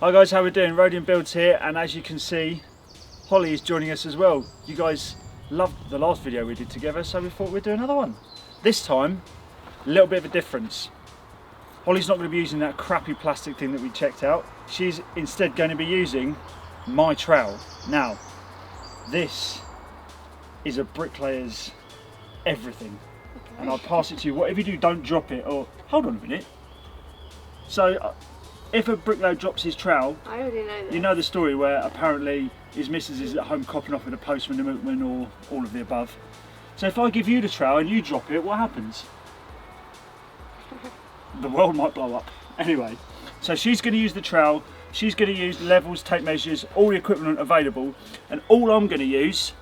Hi guys, how we doing? Rodian Builds here, and as you can see, Hollie is joining us as well. You guys loved the last video we did together, so we thought we'd do another one. This time, a little bit of a difference. Hollie's not going to be using that crappy plastic thing that we checked out. She's instead going to be using my trowel. Now, this is a Bricklayer's everything. Okay. And I'll pass it to you. Whatever you do, don't drop it, or hold on a minute. So, if a bricklayer drops his trowel, I already know this. You know the story where apparently his missus is at home copping off with a postman, a milkman, or all of the above. So if I give you the trowel and you drop it, what happens? The world might blow up. Anyway, so she's going to use the trowel, she's going to use levels, tape measures, all the equipment available, and all I'm going to use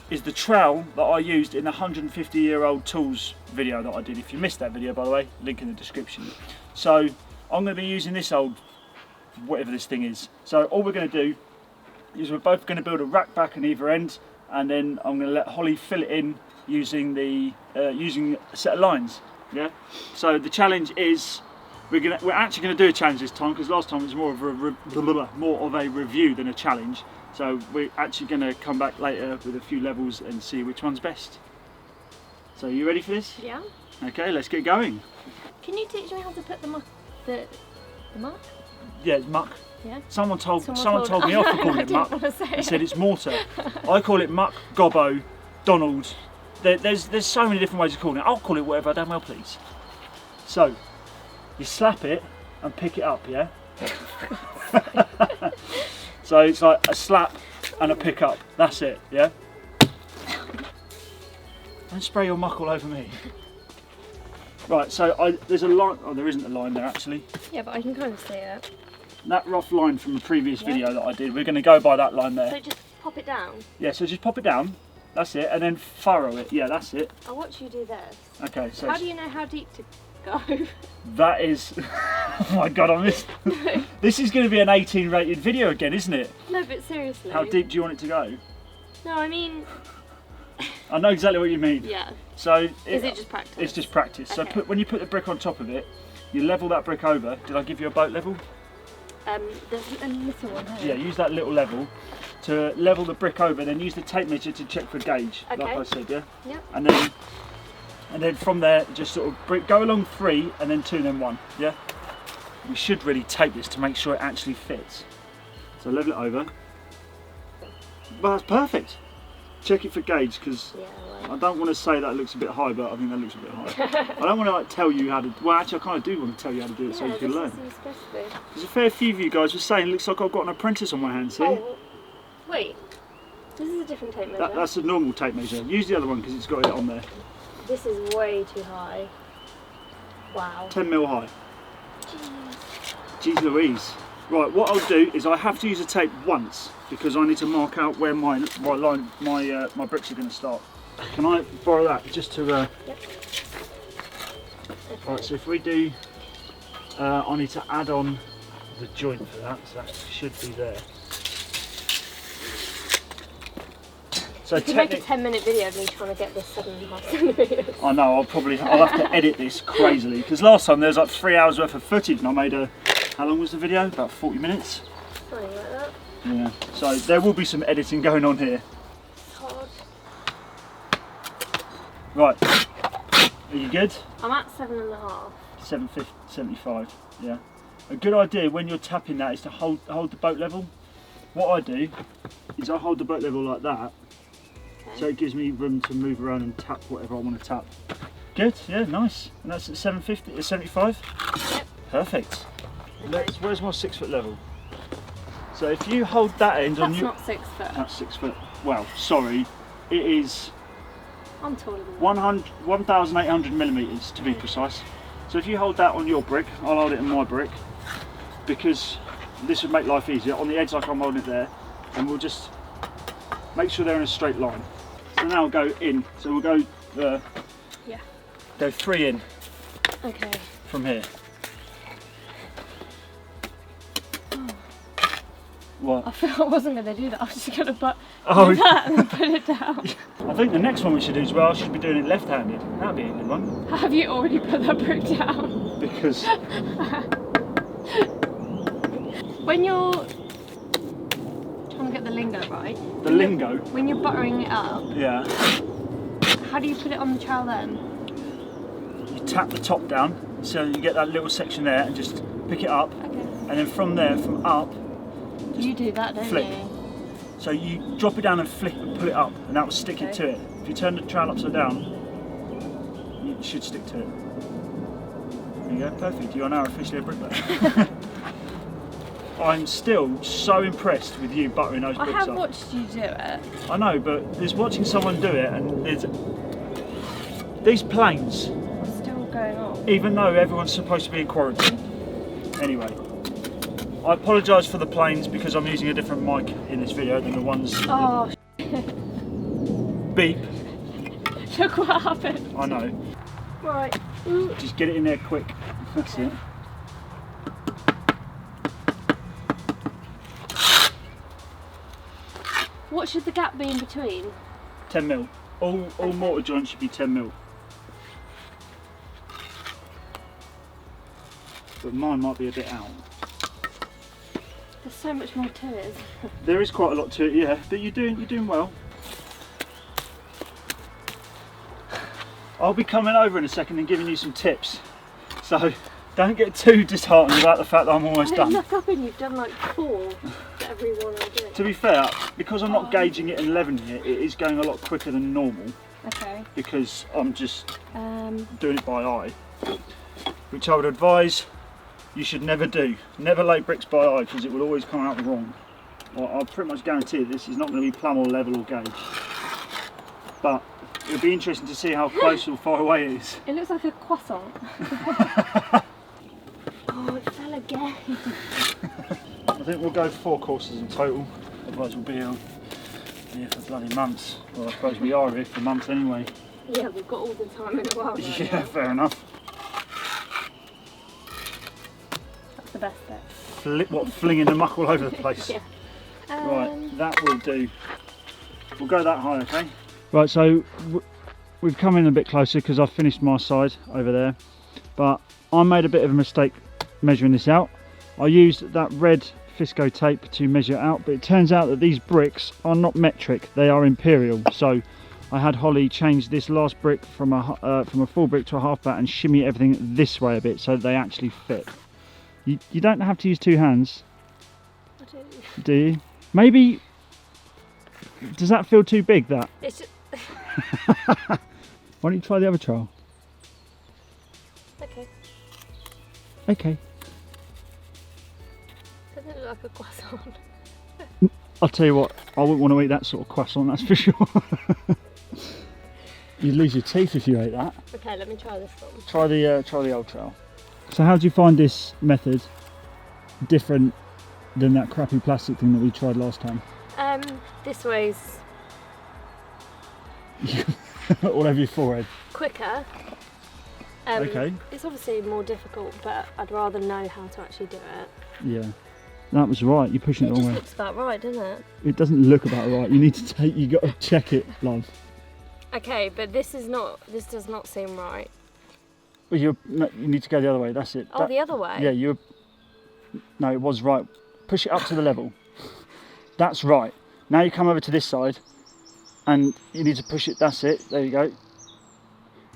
is the trowel that I used in the 150-year-old tools video that I did. If you missed that video, by the way, link in the description. So I'm going to be using this old, whatever this thing is. So all we're going to do is we're both going to build a rack back on either end, and then I'm going to let Hollie fill it in using the using a set of lines. Yeah. So the challenge is we're actually going to do a challenge this time, because last time it was more of a review than a challenge. So we're actually going to come back later with a few levels and see which one's best. So you ready for this? Yeah. Okay, let's get going. Can you teach me how to put the muck? The muck? Yeah, it's muck. Yeah. Someone told me off for calling it muck. They said it's mortar. I call it muck, gobbo, Donald. There's so many different ways of calling it. I'll call it whatever I damn well please. So you slap it and pick it up, yeah? So it's like a slap and a pick up. That's it, yeah? Don't spray your muck all over me. Right, so there's a line. Oh, there isn't a line there actually. Yeah, but I can kind of see it. That rough line from the previous video that I did, we're going to go by that line there. So just pop it down? Yeah, so just pop it down. That's it, and then furrow it. Yeah, that's it. I'll watch you do this. Okay, so how do you know how deep to go? That is. Oh my god, I missed. This is going to be an 18 rated video again, isn't it? No, but seriously. How deep do you want it to go? No, I mean. I know exactly what you mean. Yeah. So is it just practice? It's just practice. Okay. So when you put the brick on top of it, you level that brick over. Did I give you a boat level? There's a little one here. Yeah, use that little level to level the brick over, then use the tape measure to check for gauge, like I said, yeah? Yep. And then from there, just sort of go along 3 and then 2 and then 1, yeah? We should really tape this to make sure it actually fits. So level it over. Well, that's perfect. Check it for gauge, because I don't want to say that looks a bit high, but I think that looks a bit high. I don't want to like tell you how to. Well, actually, I kind of do want to tell you how to do it so you can learn. There's a fair few of you guys were saying it looks like I've got an apprentice on my hands here. Oh, wait, this is a different tape measure. That's a normal tape measure. Use the other one because it's got it on there. This is way too high. Wow. 10 mil high. Jeez Louise. Right, what I'll do is I have to use a tape once because I need to mark out where my bricks are going to start. Can I borrow that just to? Yep. Right, so if we do, I need to add on the joint for that, so that should be there. So you can make a 10-minute video of me trying to get this 7.5 centimetres. I know. I'll have to edit this crazily because last time there was like 3 hours worth of footage and I made a. How long was the video? About 40 minutes. Something like that. Yeah. So there will be some editing going on here. It's hard. Right. Are you good? I'm at 7.5. 7.75. Yeah. A good idea when you're tapping that is to hold the boat level. What I do is I hold the boat level like that, so it gives me room to move around and tap whatever I want to tap. Good. Yeah. Nice. And that's at 750. 75. Yep. Perfect. Where's my 6 foot level? So if you hold that end on you. That's not 6 foot. That's 6 foot. Well, sorry, it is. I'm taller than 1,800 millimeters to be precise. So if you hold that on your brick, I'll hold it on my brick because this would make life easier. On the edge, like I'm holding it there, and we'll just make sure they're in a straight line. So now we'll go in. So we'll go. Go 3 in. Okay. From here. What? I thought I wasn't going to do that. I was just going to put that and then put it down. I think the next one we should do as well, I should be doing it left-handed. That'd be a good one. Have you already put that brick down? Because When you're trying to get the lingo right. The lingo? When you're buttering it up. Yeah. How do you put it on the trowel then? You tap the top down, so you get that little section there, and just pick it up. Okay. And then from there, from up. You do that, don't flip. you? So you drop it down and flip and pull it up, and that will stick it to it. If you turn the trowel upside down, you should stick to it. There you go, perfect. You are now officially a bricklayer. I'm still so impressed with you buttering those bricks up. I have watched you do it. I know, but there's watching someone do it, and there's these planes. Still going on. Even though everyone's supposed to be in quarantine. Anyway, I apologise for the planes because I'm using a different mic in this video than the ones. Oh. Beep. Look what happened. I know. Right. Just get it in there quick. That's it. What should the gap be in between? 10 mil. All mortar joints should be 10 mil. But mine might be a bit out. There's so much more to it. There is quite a lot to it, yeah. But you're doing well. I'll be coming over in a second and giving you some tips. So don't get too disheartened about the fact that I'm almost done. Look up and you've done like 4 to every one I do. To be fair, because I'm not gauging it and leveling it, it is going a lot quicker than normal. Okay. Because I'm just doing it by eye. Which I would advise you should never do. Never lay bricks by eye because it will always come out wrong. Well, I'll pretty much guarantee this is not going to be plumb or level or gauge. But it'll be interesting to see how close or far away it is. It looks like a croissant. Oh, it fell again. I think we'll go 4 courses in total, otherwise we'll be here for bloody months. Well, I suppose we are here for months anyway. Yeah, we've got all the time in the world. Right yeah, now. fair enough. That's the best bit. Flinging the muck all over the place. Yeah. Right, that will do. We'll go that high, okay? Right, so we've come in a bit closer because I've finished my side over there, but I made a bit of a mistake measuring this out. I used that red Fisco tape to measure it out, but it turns out that these bricks are not metric, they are imperial. So I had Hollie change this last brick from a full brick to a half bat and shimmy everything this way a bit so they actually fit. You don't have to use 2 hands. I do. Do you? Maybe, does that feel too big, that? It's just... Why don't you try the other trowel? Okay. Okay. Doesn't it look like a croissant? I'll tell you what, I wouldn't want to eat that sort of croissant, that's for sure. You'd lose your teeth if you ate that. Okay, let me try this one. Try the old trowel. So how do you find this method different than that crappy plastic thing that we tried last time? This way's all over your forehead. quicker. Okay. It's obviously more difficult, but I'd rather know how to actually do it. Yeah, that was right. You're pushing it the wrong way. It just looks about right, doesn't it? It doesn't look about right. You need to you got to check it, love. Okay, but this does not seem right. Well, you need to go the other way. That's it. Oh, the other way. Yeah, no, it was right. Push it up to the level. That's right. Now you come over to this side, and you need to push it. That's it. There you go.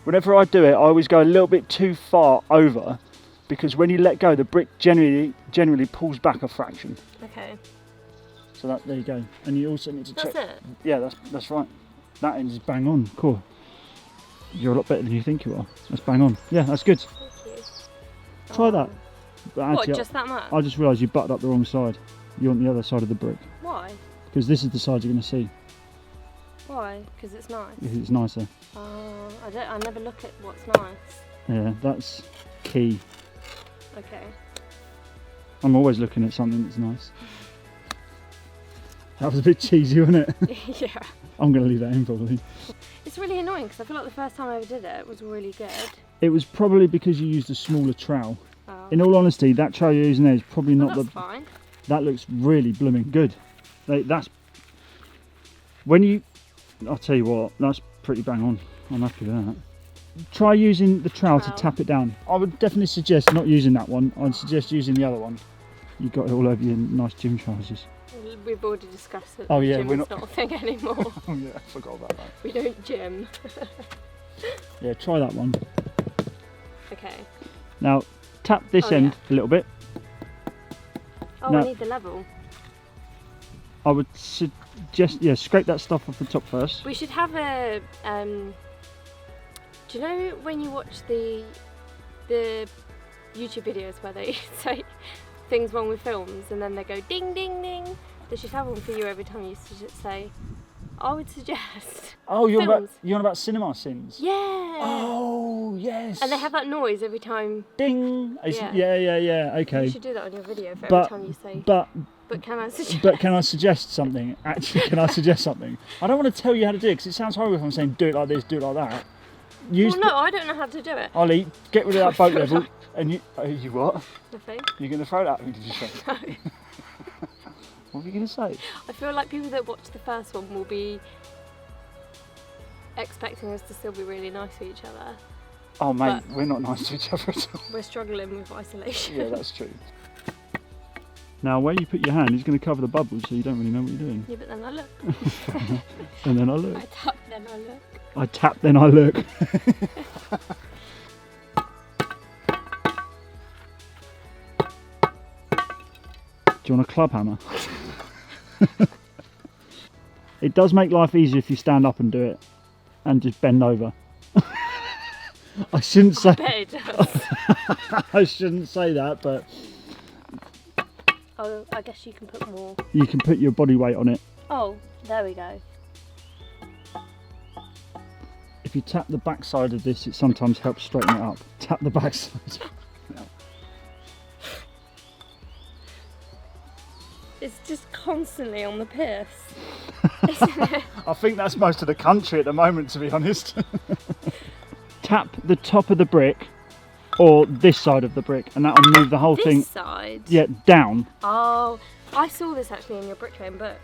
Whenever I do it, I always go a little bit too far over, because when you let go, the brick generally pulls back a fraction. Okay. So there you go. And you also need to check. That's it. Yeah, that's right. That end is bang on. Cool. You're a lot better than you think you are. That's bang on. Yeah, that's good. Thank you. Try that. But What, actually, just that much? I just realised you butted up the wrong side. You're on the other side of the brick. Why? Because this is the side you're going to see. Why? Because it's nice. Because it's nicer. Oh, I never look at what's nice. Yeah, that's key. Okay. I'm always looking at something that's nice. That was a bit cheesy, wasn't it? Yeah. I'm going to leave that in probably. It's really annoying because I feel like the first time I ever did it was really good. It was probably because you used a smaller trowel. Oh. In all honesty, that trowel you're using there is probably not that's fine. That looks really blooming good. That's when you. I'll tell you what, that's pretty bang on. I'm happy with that. Try using the trowel to tap it down. I would definitely suggest not using that one. I'd suggest using the other one. You got it all over your nice gym trousers. We've already discussed that. Oh yeah, gym's we're not a thing anymore. Oh yeah, I forgot about that. We don't gym. Yeah, try that one. Okay. Now tap this end a little bit. Oh, now, I need the level. I would suggest, yeah, scrape that stuff off the top first. We should have a. Do you know when you watch the YouTube videos where they say things wrong with films and then they go ding ding ding? They should have one for you every time you say, I would suggest. Oh, you're on about cinema sins? Yeah. Oh, yes. And they have that noise every time. Ding. Yeah, okay. You should do that on your video for every time you say. But can I suggest? But can I suggest something? Actually, can I suggest something? I don't want to tell you how to do it because it sounds horrible if I'm saying do it like this, do it like that. Well, no, I don't know how to do it. Hollie, get rid of that boat level. And you what? Nothing. You're going to throw that at me, did you say? No. What were you going to say? I feel like people that watch the first one will be expecting us to still be really nice to each other. Oh mate, we're not nice to each other at all. We're struggling with isolation. Yeah, that's true. Now where you put your hand is going to cover the bubbles so you don't really know what you're doing. Yeah, but then I look. And then I look. I tap, then I look. I tap, then I look. Do you want a club hammer? It does make life easier if you stand up and do it and just bend over. I shouldn't say. I bet it does. I shouldn't say that, but oh, I guess you can put more. You can put your body weight on it. Oh, there we go. If you tap the back side of this, it sometimes helps straighten it up. Tap the back side. It's just constantly on the piss, isn't it? I think that's most of the country at the moment, to be honest. Tap the top of the brick or this side of the brick and that'll move the whole thing. This side? Yeah, down. Oh, I saw this actually in your Bricklaying book.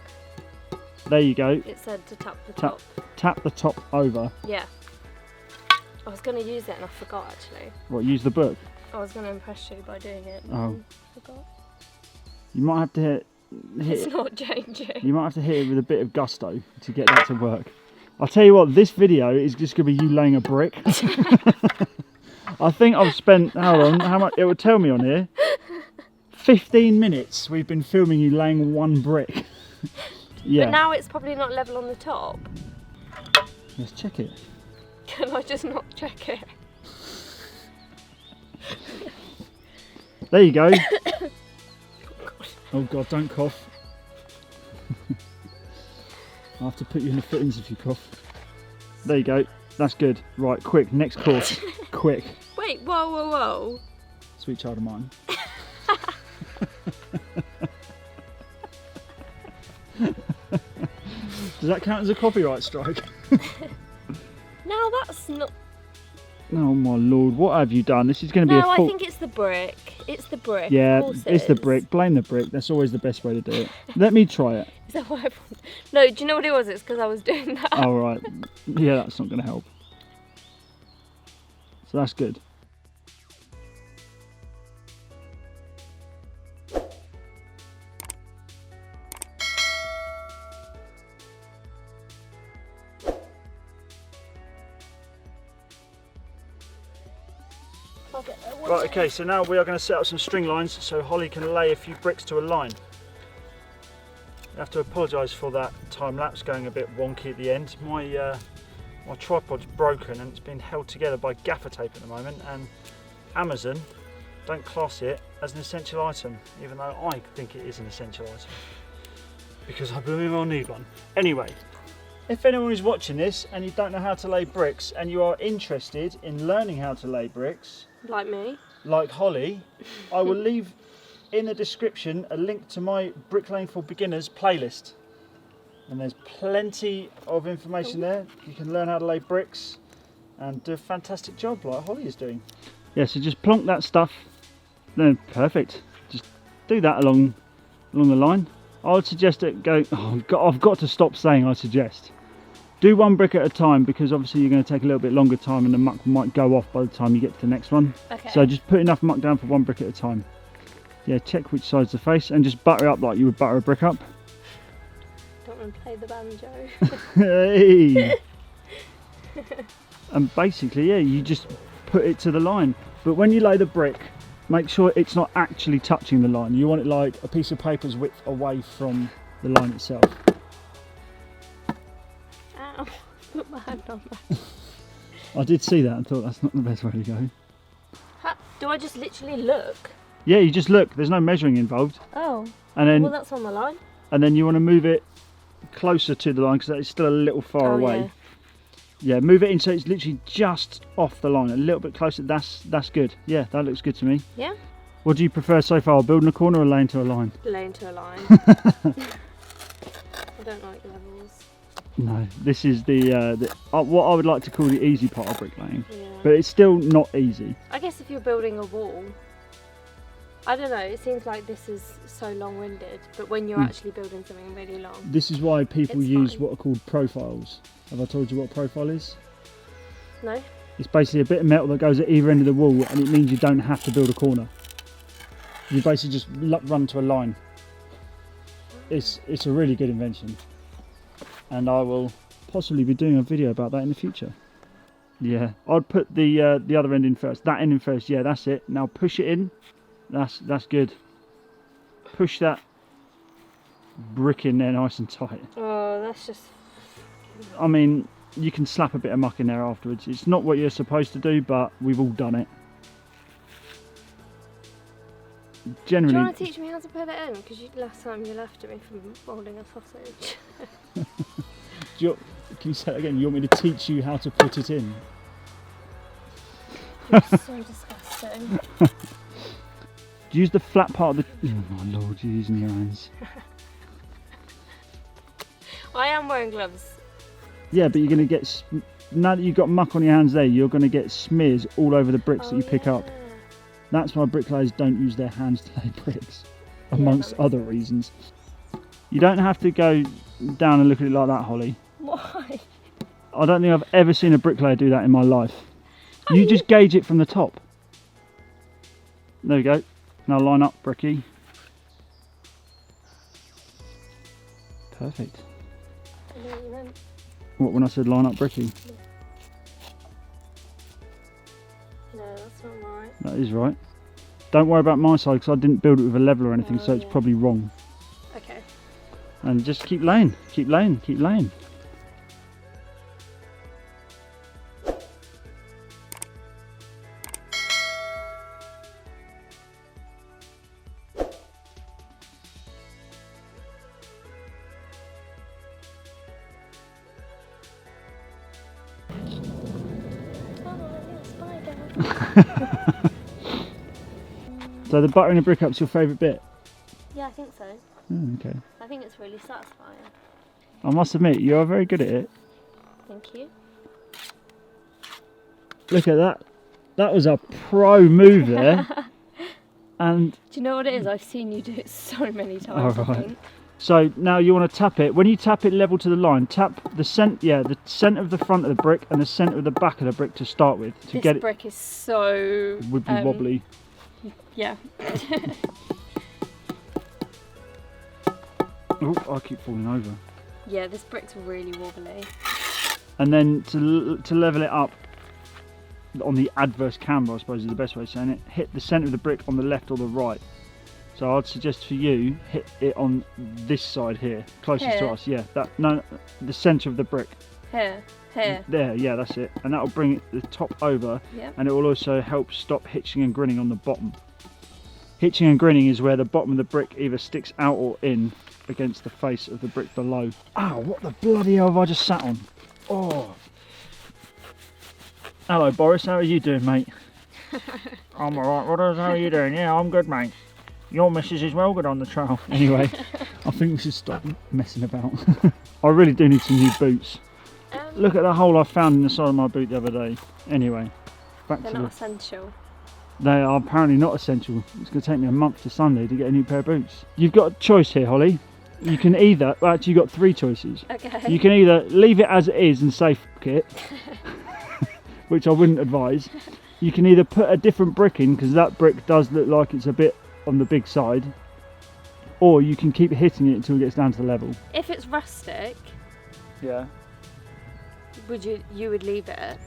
There you go. It said to tap the top. Tap the top over. Yeah. I was going to use it and I forgot actually. What, use the book? I was going to impress you by doing it. Oh. I forgot. You might have to hit it's not changing. You might have to hit it with a bit of gusto to get that to work. I'll tell you what, this video is just going to be you laying a brick. I think I've spent, hold on, how much, it will tell me on here. 15 minutes we've been filming you laying one brick. Yeah. But now it's probably not level on the top. Let's check it. Can I just not check it? There you go. Oh God, don't cough. I'll have to put you in the fittings if you cough. There you go, that's good. Right, quick, next course. Quick. Wait, whoa, whoa, whoa. Sweet child of mine. Does that count as a copyright strike? No, that's not. Oh my lord, what have you done? This is going to be a No, full... I think it's the brick. It's the brick. Yeah, of course it's it the is. brick. Blame the brick. That's always the best way to do it. Let me try it. Is that why No, do you know what it was? It's because I was doing that. Oh right. Yeah, that's not going to help. So that's good. Right, okay, so now we are going to set up some string lines so Hollie can lay a few bricks to a line. I have to apologise for that time lapse going a bit wonky at the end. My tripod's broken and it's been held together by gaffer tape at the moment, and Amazon don't class it as an essential item, even though I think it is an essential item, because I believe I'll need one. Anyway, if anyone is watching this and you don't know how to lay bricks and you are interested in learning how to lay bricks, Like me. like Hollie, I will leave in the description a link to my Bricklaying for Beginners playlist. And there's plenty of information there. You can learn how to lay bricks and do a fantastic job like Hollie is doing. Yeah, so just plonk that stuff. No, perfect. Just do that along the line. I would suggest it go... Oh, I've got to stop saying I suggest. Do one brick at a time, because obviously you're going to take a little bit longer time and the muck might go off by the time you get to the next one. Okay. So just put enough muck down for one brick at a time. Yeah, check which side's the face and just butter it up like you would butter a brick up. Don't want to play the banjo. Hey! And basically, yeah, you just put it to the line. But when you lay the brick, make sure it's not actually touching the line. You want it like a piece of paper's width away from the line itself. Ow, put my hand on that. I did see that and thought that's not the best way to go. Do I just literally look? Yeah, you just look. There's no measuring involved. Oh. And then, well, that's on the line. And then you want to move it closer to the line because it's still a little far away. Yeah, move it in so it's literally just off the line, a little bit closer. That's good. Yeah, that looks good to me. Yeah. What do you prefer so far, building a corner or laying to a line? Laying to a line. I don't like levels. No, this is the what I would like to call the easy part of bricklaying. Yeah. But it's still not easy. I guess if you're building a wall, I don't know, it seems like this is so long-winded, but when you're actually building something really long. This is why people it's use fine. what are called profiles. Have I told you what a profile is? No? It's basically a bit of metal that goes at either end of the wall, and it means you don't have to build a corner. You basically just run to a line. It's a really good invention. And I will possibly be doing a video about that in the future. Yeah, I'd put the other end in first. That end in first. Yeah, that's it. Now push it in. That's good. Push that brick in there nice and tight. Oh, that's just... I mean, you can slap a bit of muck in there afterwards. It's not what you're supposed to do, but we've all done it. Generally. Do you want to teach me how to put it in? Because last time you laughed at me for holding a sausage. Can you say that again? You want me to teach you how to put it in? You're so disgusting. Use the flat part of the... Oh my lord, you're using your hands. I am wearing gloves. Yeah, but you're going to get... Now that you've got muck on your hands there, you're going to get smears all over the bricks that you pick up. That's why bricklayers don't use their hands to lay bricks, amongst other reasons. You don't have to go down and look at it like that, Holly. Why? I don't think I've ever seen a bricklayer do that in my life. You just gauge it from the top. There we go. Now line up, Bricky. Perfect. I know what you meant. What, when I said line up, Bricky? No, that's not right. That is right. Don't worry about my side because I didn't build it with a level or anything, so it's yeah. probably wrong. Okay. And just keep laying, keep laying, keep laying. So the buttering a brick up's your favourite bit? Yeah, I think so. Oh, okay. I think it's really satisfying. I must admit, you are very good at it. Thank you. Look at that. That was a pro move there. And do you know what it is? I've seen you do it so many times. I think. So now you want to tap it. When you tap it level to the line, tap the centre of the front of the brick and the centre of the back of the brick to start with. To get it. This brick is so Wibbly wobbly. Yeah. Oh, I keep falling over. Yeah, this brick's really wobbly. And then to level it up on the adverse camber, I suppose is the best way of saying it, hit the centre of the brick on the left or the right. So I'd suggest for you, hit it on this side here, closest to us. Yeah, the centre of the brick. Here. There, yeah, that's it. And that'll bring it the top over, and it will also help stop hitching and grinning on the bottom. Hitching and grinning is where the bottom of the brick either sticks out or in against the face of the brick below. Ow, what the bloody hell have I just sat on? Oh. Hello Boris, how are you doing, mate? I'm alright, Rodders, how are you doing? Yeah, I'm good, mate. Your missus is well good on the trowel. Anyway, I think we should stop messing about. I really do need some new boots. Look at the hole I found in the side of my boot the other day. Anyway, back They're to not essential. They are apparently not essential. It's going to take me a month to Sunday to get a new pair of boots. You've got a choice here, Holly. You can either, well, actually you've got three choices. Okay. You can either leave it as it is and say f*** it, which I wouldn't advise. You can either put a different brick in, because that brick does look like it's a bit on the big side, or you can keep hitting it until it gets down to the level. If it's rustic, Yeah. you would leave it?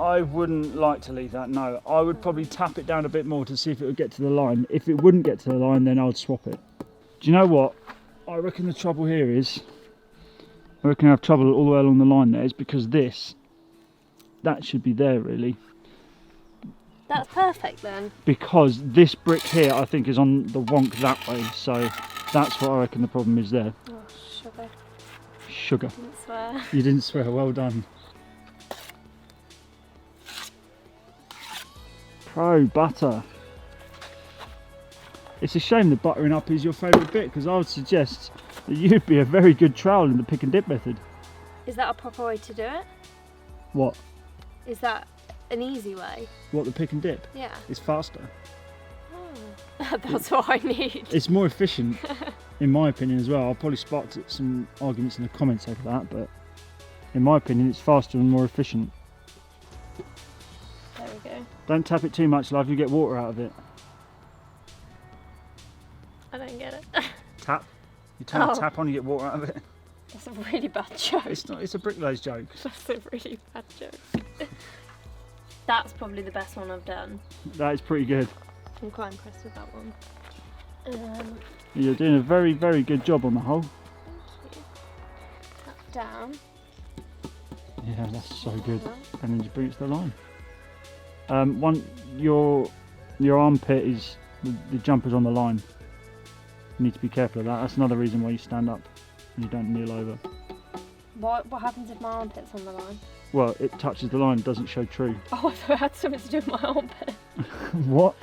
I wouldn't like to leave that, no. I would probably tap it down a bit more to see if it would get to the line. If it wouldn't get to the line, then I would swap it. Do you know what? I reckon the trouble here is, I reckon I have trouble all the way along the line there, is because that should be there really. That's perfect then. Because this brick here, I think, is on the wonk that way, so that's what I reckon the problem is there. Oh, sugar. Sugar. Didn't swear. You didn't swear, well done. Pro butter. It's a shame the buttering up is your favourite bit, because I would suggest that you'd be a very good trowel in the pick and dip method. Is that a proper way to do it? What? Is that an easy way? What, the pick and dip? Yeah. It's faster. Oh. That's what I need. It's more efficient, in my opinion as well. I'll probably spark some arguments in the comments over that, but in my opinion it's faster and more efficient. There we go. Don't tap it too much, love, you get water out of it. I don't get it. Tap. You turn the tap on, you get water out of it. That's a really bad joke. It's not. It's a bricklayer's joke. That's a really bad joke. That's probably the best one I've done. That is pretty good. I'm quite impressed with that one. You're doing a very, very good job on the whole. Thank you. That down. Yeah, that's so good. And then you bring it to the line. Your armpit is the jumper's on the line. You need to be careful of that. That's another reason why you stand up and you don't kneel over. What happens if my armpit's on the line? Well, it touches the line, doesn't show true. Oh, I thought it had something to do with my armpit. What?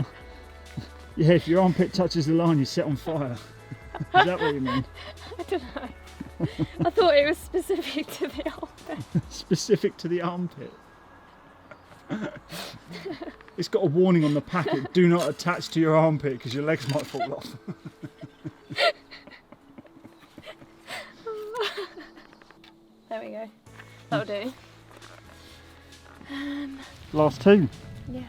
Yeah, if your armpit touches the line, you set on fire. Is that what you mean? I don't know. I thought it was specific to the armpit. Specific to the armpit. It's got a warning on the packet, do not attach to your armpit because your legs might fall off. There we go. That'll do. Last two. Yeah.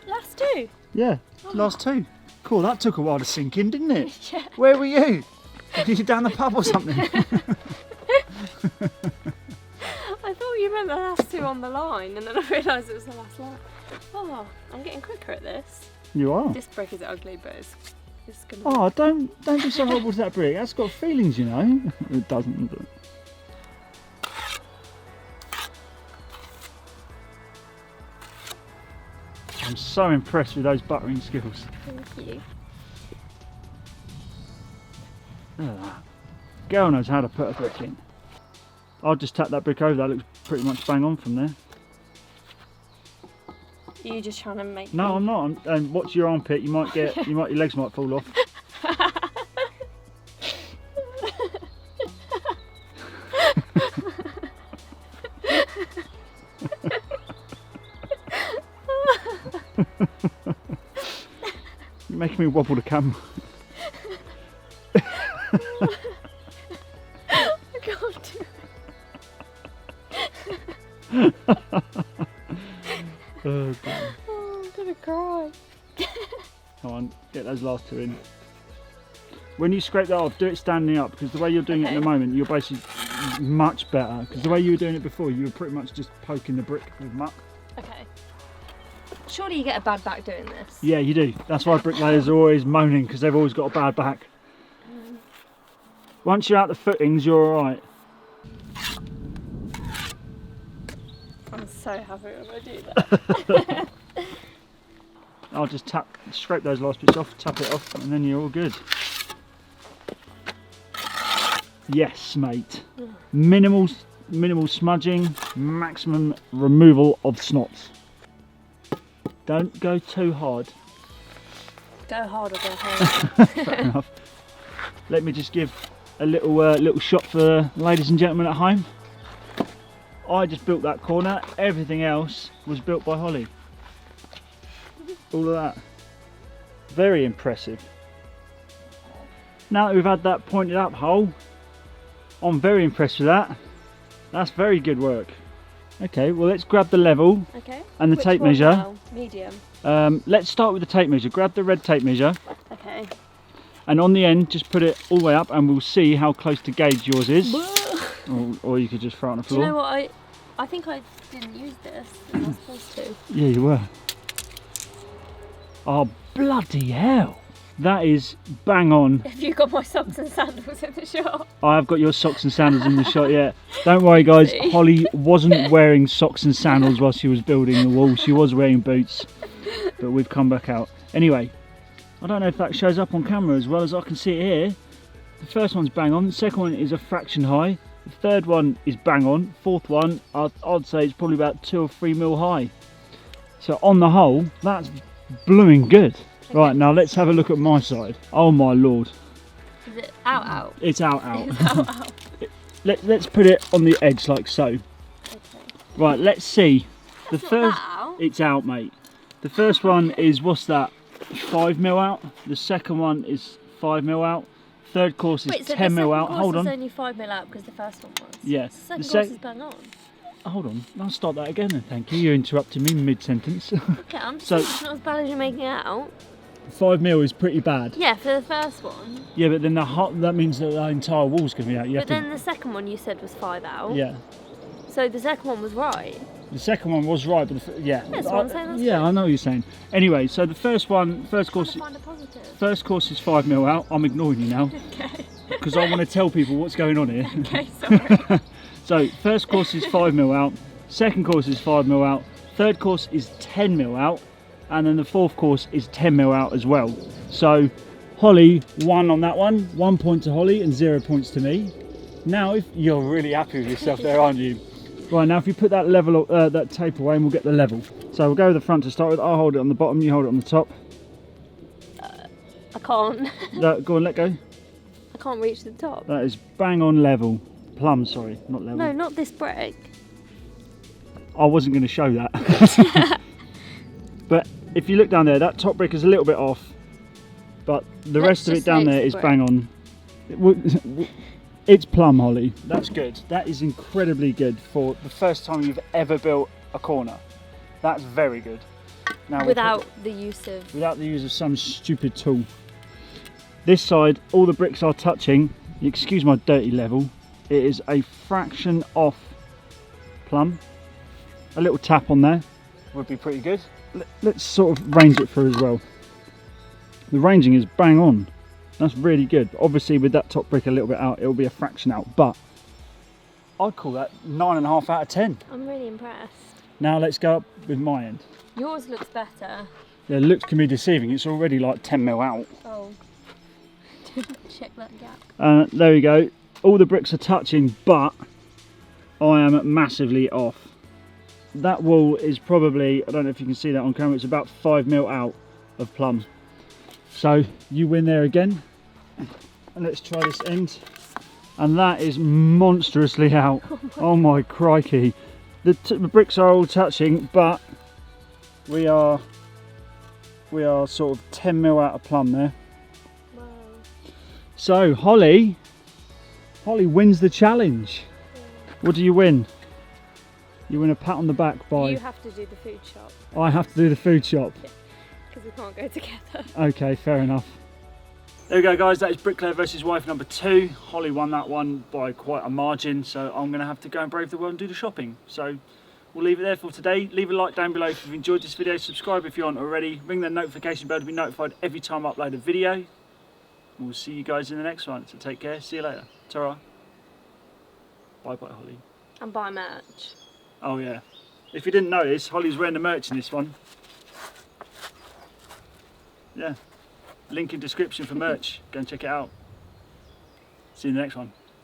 Last two? Yeah, last two. Cool, that took a while to sink in, didn't it? Yeah. Where were you? Were you down the pub or something? I thought you meant the last two on the line, and then I realised it was the last line. Oh, I'm getting quicker at this. You are. This brick is ugly, but it's gonna. Oh, don't be so horrible to that brick. That's got feelings, you know. It doesn't. But... I'm so impressed with those buttering skills. Thank you. Look at that. Girl knows how to put a brick in. I'll just tap that brick over. That looks pretty much bang on from there. Are you just trying to make? No, I'm not. Watch your armpit. You might get. Your legs might fall off. You're making me wobble the camera. I can't do it. Oh, God. Oh, I'm gonna cry. Come on, get those last two in. When you scrape that off, do it standing up, because the way you're doing it at the moment, you're basically much better. Because the way you were doing it before, you were pretty much just poking the brick with muck. Okay. Surely you get a bad back doing this. Yeah, you do. That's why bricklayers are always moaning, because they've always got a bad back. Once you're out the footings, you're alright. I'm so happy when I do that. I'll just scrape those last bits off, tap it off, and then you're all good. Yes, mate. Minimal smudging, maximum removal of snots. Don't go too hard. Go hard or go hard. Fair enough. Let me just give a little shot for the ladies and gentlemen at home. I just built that corner. Everything else was built by Hollie. All of that. Very impressive. Now that we've had that pointed up hole, I'm very impressed with that. That's very good work. Okay, well let's grab the level Okay. and the Which tape one measure. now? Medium. Let's start with the tape measure. Grab the red tape measure. Okay. And on the end, just put it all the way up and we'll see how close to gauge yours is. or you could just throw it on the floor. Do you know what, I think I didn't use this. I was supposed to. Yeah, you were. Oh, bloody hell. That is bang on. Have you got my socks and sandals in the shop? I have got your socks and sandals in the shot, yeah. Don't worry guys, Hollie wasn't wearing socks and sandals while she was building the wall. She was wearing boots, but we've come back out. Anyway, I don't know if that shows up on camera as well as I can see it here. The first one's bang on, the second one is a fraction high, the third one is bang on, fourth one I'd say it's probably about 2 or 3 mil high. So on the whole, that's blooming good. Okay. Right, now let's have a look at my side. Oh my lord. Is it out? It's out. It's out. Let's put it on the edge like so. Okay. Right, let's see. That's the first, out. It's out, mate. The first one is, what's that? 5 mil out. The second one is 5 mil out. Third course is 10 mil out. Hold on. It's only 5 mil out because the first one was. Yeah. The second course is bang on. Hold on. I'll start that again then. Thank you. You interrupted me mid-sentence. Okay, I'm just saying it's not as bad as you're making it out. 5 mil is pretty bad. Yeah, for the first one. Yeah, but then that means that the entire wall's going to be out. But then the second one you said was 5 out. Yeah. So the second one was right. The second one was right, but yeah. That's what I'm saying. Yeah, I know what you're saying. Anyway, so the first course is 5 mil out. I'm ignoring you now. Okay. Because I want to tell people what's going on here. Okay, sorry. So first course is 5 mil out. Second course is 5 mil out. Third course is 10 mil out. And then the fourth course is 10 mil out as well. So Hollie won on that one. 1 point to Hollie and 0 points to me. Now, if you're really happy with yourself there, aren't you? Right, now if you put that level, that tape away and we'll get the level. So we'll go with the front to start with. I'll hold it on the bottom, you hold it on the top. I can't. No, go on, let go. I can't reach the top. That is bang on level. Plumb, sorry, not level. No, not this brick. I wasn't going to show that. But if you look down there, that top brick is a little bit off. But the rest of it down there is bang on. It's plumb, Hollie. That's good. That is incredibly good for the first time you've ever built a corner. That's very good. Now without the use of some stupid tool. This side, all the bricks are touching. Excuse my dirty level. It is a fraction off plumb. A little tap on there would be pretty good. Let's sort of range it through as well. The ranging is bang on. That's really good. Obviously with that top brick a little bit out, it'll be a fraction out, but I'd call that 9.5 out of 10. I'm really impressed. Now let's go up with my end. Yours looks better. Yeah, looks can be deceiving. It's already like 10 mil out. Oh. Check that gap. There we go. All the bricks are touching, but I am massively off. That wall is probably, I don't know if you can see that on camera, it's about 5 mil out of plumb. So you win there again. And let's try this end. And that is monstrously out. Oh my crikey. The bricks are all touching, but we are sort of 10 mil out of plumb there. Wow. So Hollie wins the challenge. Yeah. What do you win? You win a pat on the back by... You have to do the food shop. I have to do the food shop. Yeah, because we can't go together. Okay, fair enough. There we go guys, that is Bricklayer versus Wife number 2. Hollie won that one by quite a margin, so I'm going to have to go and brave the world and do the shopping. So we'll leave it there for today. Leave a like down below if you've enjoyed this video, subscribe if you aren't already, ring the notification bell to be notified every time I upload a video. We'll see you guys in the next one, so take care, see you later. Ta-ra. Bye bye Hollie. And buy merch. Oh yeah. If you didn't notice, Hollie's wearing the merch in this one. Yeah. Link in description for merch. Go and check it out. See you in the next one.